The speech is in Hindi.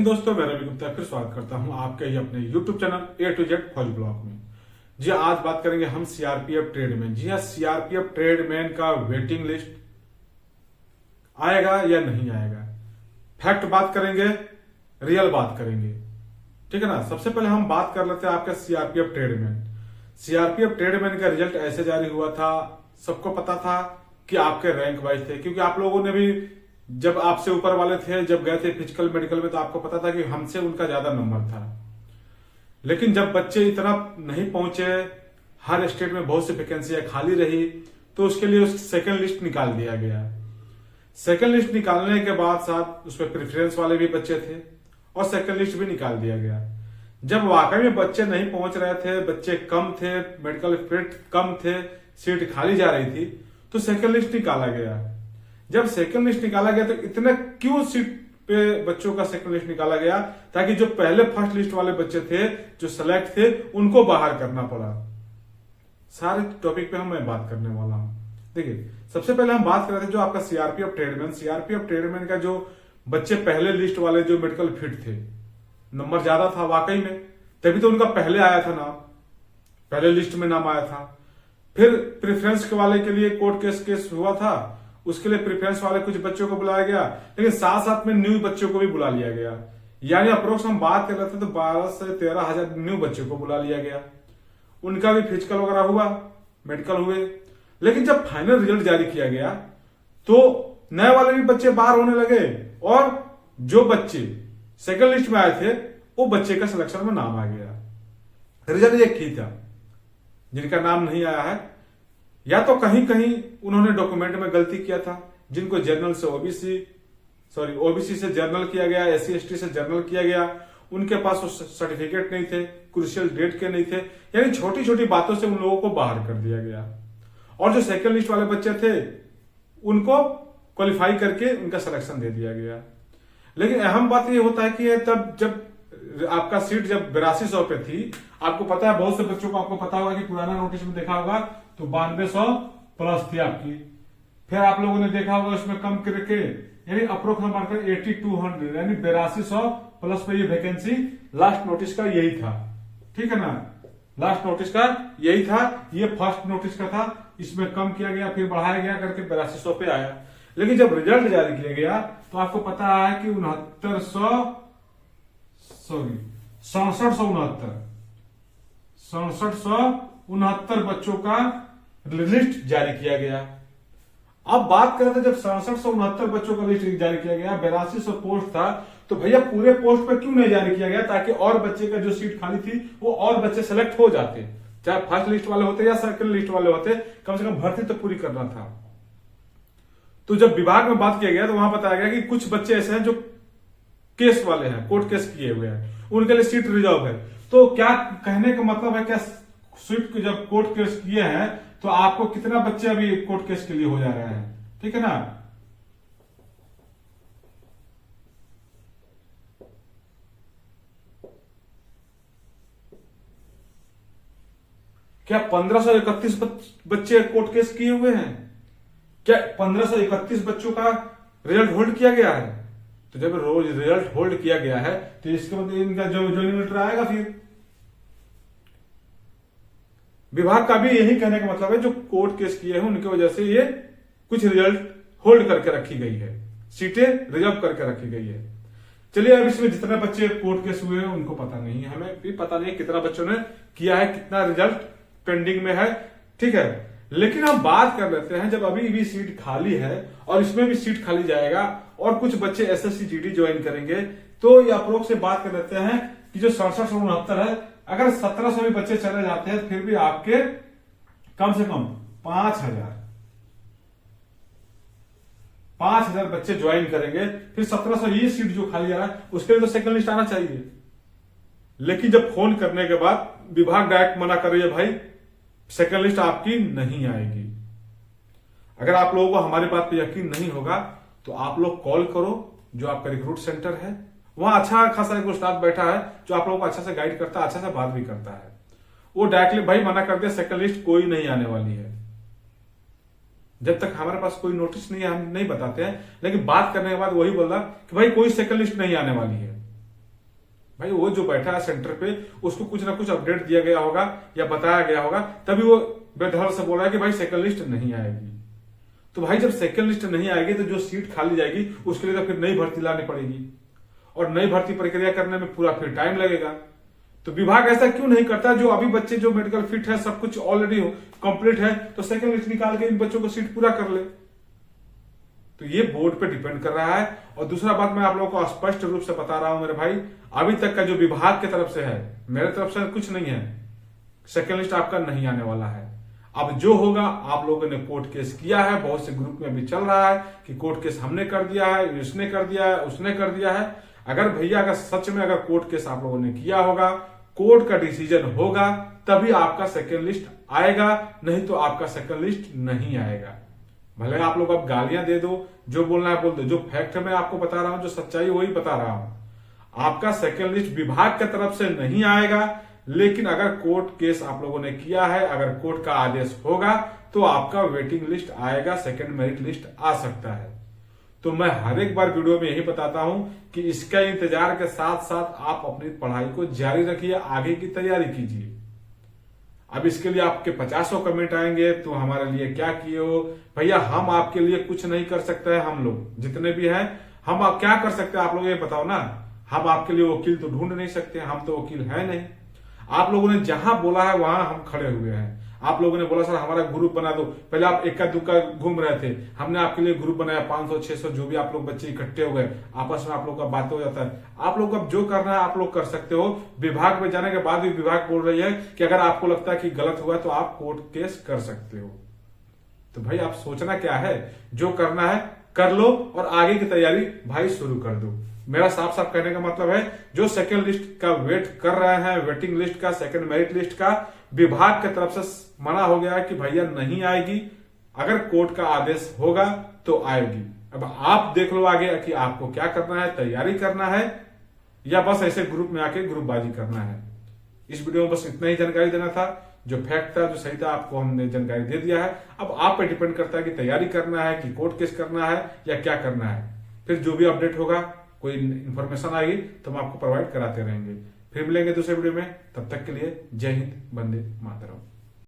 दोस्तों, मैं रवि गुप्ता फिर स्वागत करता हूं आपके ही अपने YouTube channel A to Z फौज ब्लॉग में। जी आज बात करेंगे हम सीआरपीएफ ट्रेडमैन। जी हाँ, सीआरपीएफ ट्रेडमैन का वेटिंग लिस्ट आएगा या नहीं आएगा, फैक्ट बात करेंगे, रियल बात करेंगे, ठीक है ना। सबसे पहले हम बात कर लेते हैं आपके सीआरपीएफ ट्रेडमैन। सीआरपीएफ ट्रेडमैन का रिजल्ट ऐसे जारी हुआ था, सबको पता था कि आपके रैंक वाइज थे, क्योंकि आप लोगों ने भी जब आपसे ऊपर वाले थे, जब गए थे फिजिकल मेडिकल में, तो आपको पता था कि हमसे उनका ज्यादा नंबर था। लेकिन जब बच्चे इतना नहीं पहुंचे, हर स्टेट में बहुत सी वैकेंसियां खाली रही, तो उसके लिए उस सेकंड लिस्ट निकाल दिया गया। सेकंड लिस्ट निकालने के बाद साथ उसमें प्रेफरेंस वाले भी बच्चे थे और सेकंड लिस्ट भी निकाल दिया गया। जब वाकई में बच्चे नहीं पहुंच रहे थे, बच्चे कम थे, मेडिकल फिट कम थे, सीट खाली जा रही थी, तो सेकंड लिस्ट निकाला गया। जब सेकंड लिस्ट निकाला गया तो इतने क्यों सीट पे बच्चों का सेकंड लिस्ट निकाला गया, ताकि जो पहले फर्स्ट लिस्ट वाले बच्चे थे, जो सेलेक्ट थे, उनको बाहर करना पड़ा। सारे टॉपिक पे मैं बात करने वाला हूं। देखिए, सबसे पहले हम बात कर रहे थे जो आपका सीआरपीएफ ट्रेडमैन। सीआरपीएफ ट्रेडमैन का जो बच्चे पहले लिस्ट वाले जो मेडिकल फिट थे, नंबर ज्यादा था वाकई में, तभी तो उनका पहले आया था नाम, पहले लिस्ट में नाम आया था। फिर प्रेफरेंस के वाले के लिए कोर्ट केस हुआ था, उसके लिए प्रेफरेंस वाले कुछ बच्चों को बुलाया गया, लेकिन साथ साथ में न्यू बच्चों को भी बुला लिया गया। यानी अप्रोक्स हम बात कर रहे थे तो 12 से 13 हजार न्यू बच्चों को बुला लिया गया। उनका भी फिजिकल वगैरह हुआ, मेडिकल हुए। लेकिन जब फाइनल रिजल्ट जारी किया गया तो नए वाले भी बच्चे बाहर होने लगे, और जो बच्चे सेकंड लिस्ट में आए थे वो बच्चे का सिलेक्शन में नाम आ गया। रिजल्ट एक ही था, जिनका नाम नहीं आया है या तो कहीं कहीं उन्होंने डॉक्यूमेंट में गलती किया था, जिनको जर्नल से ओबीसी से जर्नल किया गया, एससी एसटी से जर्नल किया गया, उनके पास वो सर्टिफिकेट नहीं थे, क्रूशियल डेट के नहीं थे। यानी छोटी छोटी बातों से उन लोगों को बाहर कर दिया गया। और जो सेकंड लिस्ट वाले बच्चे थे उनको क्वालिफाई करके उनका सिलेक्शन दे दिया गया। लेकिन अहम बात ये होता है कि तब जब आपका सीट जब 8200 पे थी, आपको पता है, बहुत से बच्चों को आपको पता होगा कि पुराना नोटिस में देखा होगा तो 9200 प्लस थी आपकी। फिर आप लोगों ने देखा होगा उसमें कम करके, यानी अप्रोक्स हम बात करें 8200, यानी 8200 प्लस पे ये वैकेंसी लास्ट नोटिस का यही था, ठीक है ना। लास्ट नोटिस का यही था, ये फर्स्ट नोटिस का था, इसमें कम किया गया, फिर बढ़ाया गया करके 8200 पे आया। लेकिन जब रिजल्ट जारी किया गया तो आपको पता है कि 6769 बच्चों का लिस्ट जारी किया गया। अब बात करें तो जब 6769 बच्चों का लिस्ट जारी किया गया, 8200 पोस्ट था, तो भैया पूरे पोस्ट पर क्यों नहीं जारी किया गया, ताकि और बच्चे का जो सीट खाली थी वो और बच्चे सेलेक्ट हो जाते, चाहे फर्स्ट लिस्ट वाले होते या सेकंड लिस्ट वाले होते, कम से कम भर्ती तो पूरी करना था। तो जब विभाग में बात किया गया तो वहां बताया गया कि कुछ बच्चे ऐसे हैं जो केस वाले हैं, कोर्ट केस किए हुए हैं, उनके लिए सीट रिजर्व है। तो क्या कहने का मतलब है, क्या सीट जब कोर्ट केस किए हैं तो आपको कितना बच्चे अभी कोर्ट केस के लिए हो जा रहे हैं, ठीक है ना। क्या 1531 बच्चे कोर्ट केस किए हुए हैं? क्या 1531 बच्चों का रिजल्ट होल्ड किया गया है? तो जब रोज रिजल्ट होल्ड किया गया है तो इसके मतलब इनका जो ज्वाइनिंग लेटर आएगा। फिर विभाग का भी यही कहने का मतलब है, जो कोर्ट केस किए हैं उनकी वजह से ये कुछ रिजल्ट होल्ड करके रखी गई है, सीटें रिजर्व करके रखी गई है। चलिए, अब इसमें जितने बच्चे कोर्ट केस हुए हैं उनको पता नहीं है, हमें भी पता नहीं कितना बच्चों ने किया है, कितना रिजल्ट पेंडिंग में है, ठीक है। लेकिन हम बात कर लेते हैं, जब अभी भी सीट खाली है और इसमें भी सीट खाली जाएगा और कुछ बच्चे एसएससी जीडी ज्वाइन करेंगे, तो ये अप्रोक्स से बात कर लेते हैं कि जो 6769 है, अगर 1700 भी बच्चे चले जाते हैं फिर भी आपके कम से कम 5000 बच्चे ज्वाइन करेंगे। फिर 1700 ये सीट जो खाली जा रहा है उसके लिए तो सेकंड लिस्ट आना चाहिए। लेकिन जब फोन करने के बाद विभाग डायरेक्ट मना कर रही है, भाई सेकंड लिस्ट आपकी नहीं आएगी। अगर आप लोगों को हमारी बात पे यकीन नहीं होगा तो आप लोग कॉल करो, जो आपका रिक्रूट सेंटर है, वहां अच्छा खासा एक स्टाफ बैठा है जो आप लोगों को अच्छा से गाइड करता है, अच्छा से बात भी करता है। वो डायरेक्टली भाई मना कर दिया, सेकंड लिस्ट कोई नहीं आने वाली है। जब तक हमारे पास कोई नोटिस नहीं है हम नहीं बताते हैं, लेकिन बात करने के बाद वही बोल रहा कि भाई कोई सेकंड लिस्ट नहीं आने वाली है। भाई वो जो बैठा है सेंटर पे उसको कुछ ना कुछ अपडेट दिया गया होगा या बताया गया होगा, तभी वो बेधड़ से बोल रहा है कि भाई सेकंड लिस्ट नहीं आएगी। तो भाई जब सेकंड लिस्ट नहीं आएगी तो जो सीट खाली जाएगी उसके लिए तो फिर नई भर्ती लानी पड़ेगी, और नई भर्ती प्रक्रिया करने में पूरा फिर टाइम लगेगा। तो विभाग ऐसा क्यों नहीं करता, जो अभी बच्चे जो मेडिकल फिट है, सब कुछ ऑलरेडी कंप्लीट है, तो सेकंड लिस्ट निकाल के इन बच्चों को सीट पूरा कर ले। तो ये बोर्ड पे डिपेंड कर रहा है। और दूसरा बात मैं आप लोगों को स्पष्ट रूप से बता रहा हूं मेरे भाई, अभी तक का जो विभाग की तरफ से है, मेरे तरफ से कुछ नहीं है, सेकंड लिस्ट आपका नहीं आने वाला है। अब जो होगा, आप लोगों ने कोर्ट केस किया है, बहुत से ग्रुप में भी चल रहा है कि कोर्ट केस हमने कर दिया है, इसने कर दिया है, उसने कर दिया है। अगर भैया अगर सच में अगर कोर्ट केस आप लोगों ने किया होगा, कोर्ट का डिसीजन होगा, तभी आपका सेकंड लिस्ट आएगा, नहीं तो आपका सेकंड लिस्ट नहीं आएगा। भले आप लोग अब गालियां दे दो, जो बोलना है बोल दो, जो फैक्ट मैं आपको बता रहा हूं, जो सच्चाई वही बता रहा हूं। आपका सेकंड लिस्ट विभाग की तरफ से नहीं आएगा, लेकिन अगर कोर्ट केस आप लोगों ने किया है, अगर कोर्ट का आदेश होगा, तो आपका वेटिंग लिस्ट आएगा, सेकंड मेरिट लिस्ट आ सकता है। तो मैं हर एक बार वीडियो में यही बताता हूं कि इसका इंतजार के साथ साथ आप अपनी पढ़ाई को जारी रखिए, आगे की तैयारी कीजिए। अब इसके लिए आपके 50 कमेंट आएंगे, तो हमारे लिए क्या किए हो भैया। हम आपके लिए कुछ नहीं कर सकते हैं, हम लोग जितने भी हैं, हम आप क्या कर सकते हैं आप लोग ये बताओ ना। हम आपके लिए वकील तो ढूंढ नहीं सकते, हम तो वकील है नहीं। आप लोगों ने जहां बोला है वहां हम खड़े हुए हैं। आप लोगों ने बोला सर हमारा ग्रुप बना दो, पहले आप इक्का दुक्का घूम रहे थे, हमने आपके लिए ग्रुप बनाया, 500-600 जो भी आप लोग बच्चे इकट्ठे हो गए, आपस में आप लोग का बातें हो जाता है। आप लोग अब जो करना है आप लोग कर सकते हो। विभाग में जाने के बाद भी विभाग बोल रही है कि अगर आपको लगता है कि गलत हुआ तो आप कोर्ट केस कर सकते हो। तो भाई आप सोचना क्या है, जो करना है कर लो और आगे की तैयारी भाई शुरू कर दो। मेरा साफ साफ कहने का मतलब है, जो सेकंड लिस्ट का वेट कर रहे हैं, वेटिंग लिस्ट का, सेकंड मेरिट लिस्ट का, विभाग की तरफ से मना हो गया है कि भैया नहीं आएगी, अगर कोर्ट का आदेश होगा तो आएगी। अब आप देख लो आगे कि आपको क्या करना है, तैयारी करना है या बस ऐसे ग्रुप में आके ग्रुपबाजी करना है। इस वीडियो में बस इतना ही जानकारी देना था, जो फैक्ट था, जो सही था, आपको हमने जानकारी दे दिया है। अब आप पे डिपेंड करता है कि तैयारी करना है कि कोर्ट केस करना है या क्या करना है। फिर जो भी अपडेट होगा, कोई इन्फॉर्मेशन आएगी तो हम आपको प्रोवाइड कराते रहेंगे। फिर मिलेंगे दूसरे वीडियो में, तब तक के लिए जय हिंद, वंदे मातरम।